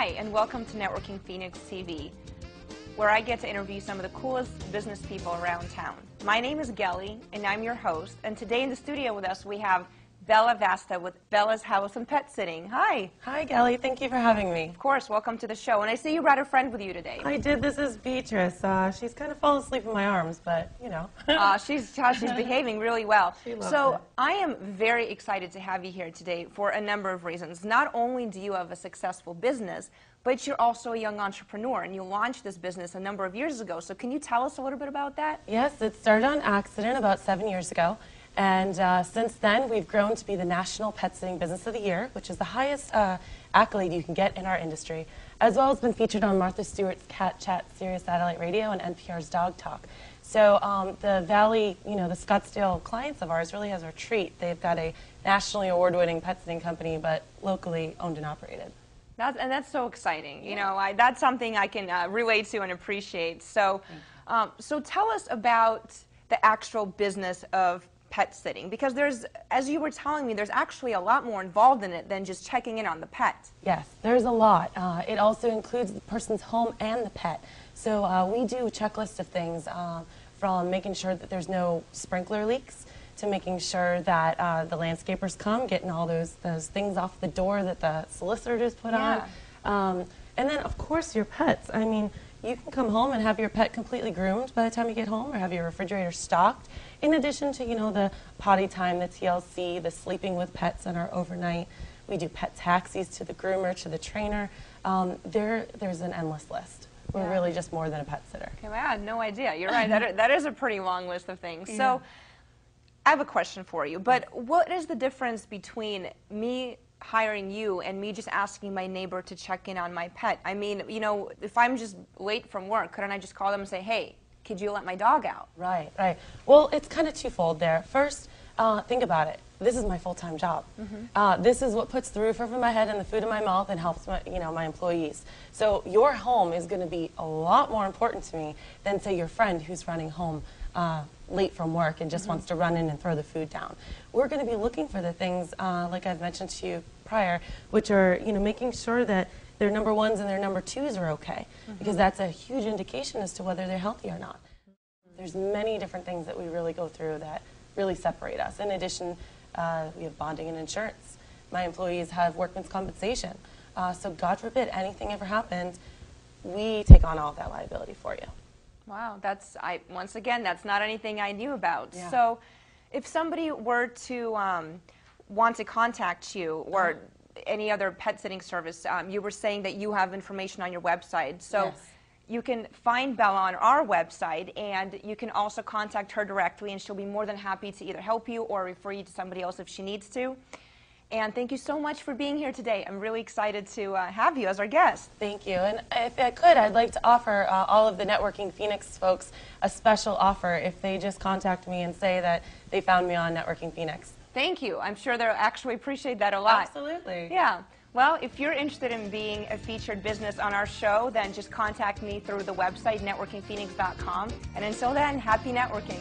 Hi, and welcome to Networking Phoenix TV, where I get to interview some of the coolest business people around town. My name is Gelly, and I'm your host, and today in the studio with us we have Bella Vasta with Bella's House and Pet Sitting. Hi. Hi, Gelly. Thank you for having me. Of course. Welcome to the show. And I see you brought a friend with you today. I did. This is Beatrice. She's kind of fallen asleep in my arms, but, you know. She's behaving really well. She loves so it. I am very excited to have you here today for a number of reasons. Not only do you have a successful business, but you're also a young entrepreneur, and you launched this business a number of years ago. So can you tell us a little bit about that? Yes, it started on accident about 7 years ago. And since then, we've grown to be the National Pet Sitting Business of the Year, which is the highest accolade you can get in our industry, as well as been featured on Martha Stewart's Cat Chat, Sirius Satellite Radio, and NPR's Dog Talk. So the Valley, the Scottsdale clients of ours really has our treat. They've got a nationally award-winning pet sitting company, but locally owned and operated. That's so exciting. That's something I can relate to and appreciate. So, so tell us about the actual business of pet sitting, because there's, as you were telling me, there's actually a lot more involved in it than just checking in on the pet. Yes, there's a lot. It also includes the person's home and the pet. So we do a checklist of things from making sure that there's no sprinkler leaks to making sure that the landscapers come, getting all those things off the door that the solicitor just put on. And then, of course, your pets. I mean, you can come home and have your pet completely groomed by the time you get home, or have your refrigerator stocked. In addition to, the potty time, the TLC, the sleeping with pets on our overnight. We do pet taxis to the groomer, to the trainer. There's an endless list. We're really just more than a pet sitter. Okay, I had no idea. You're right. that is a pretty long list of things. Yeah. So I have a question for you. But what is the difference between me hiring you and me just asking my neighbor to check in on my pet? I mean, if I'm just late from work, couldn't I just call them and say, hey, could you let my dog out? Right. Well, it's kind of twofold there. First, think about it. This is my full-time job. This is what puts the roof over my head and the food in my mouth and helps my employees. So your home is going to be a lot more important to me than, say, your friend who's running home late from work and just wants to run in and throw the food down. We're going to be looking for the things, like I've mentioned to you prior, which are making sure that their number ones and their number twos are okay, because that's a huge indication as to whether they're healthy or not. There's many different things that we really go through that really separate us. In addition, we have bonding and insurance. My employees have workman's compensation. So God forbid anything ever happens, we take on all of that liability for you. Wow, once again, that's not anything I knew about. Yeah. So if somebody were to want to contact you or any other pet sitting service, you were saying that you have information on your website. So yes. You can find Bella on our website, and you can also contact her directly, and she'll be more than happy to either help you or refer you to somebody else if she needs to. And thank you so much for being here today. I'm really excited to have you as our guest. Thank you. And if I could, I'd like to offer all of the Networking Phoenix folks a special offer if they just contact me and say that they found me on Networking Phoenix. Thank you. I'm sure they'll actually appreciate that a lot. Absolutely. Yeah. Well, if you're interested in being a featured business on our show, then just contact me through the website, networkingphoenix.com. And until then, happy networking.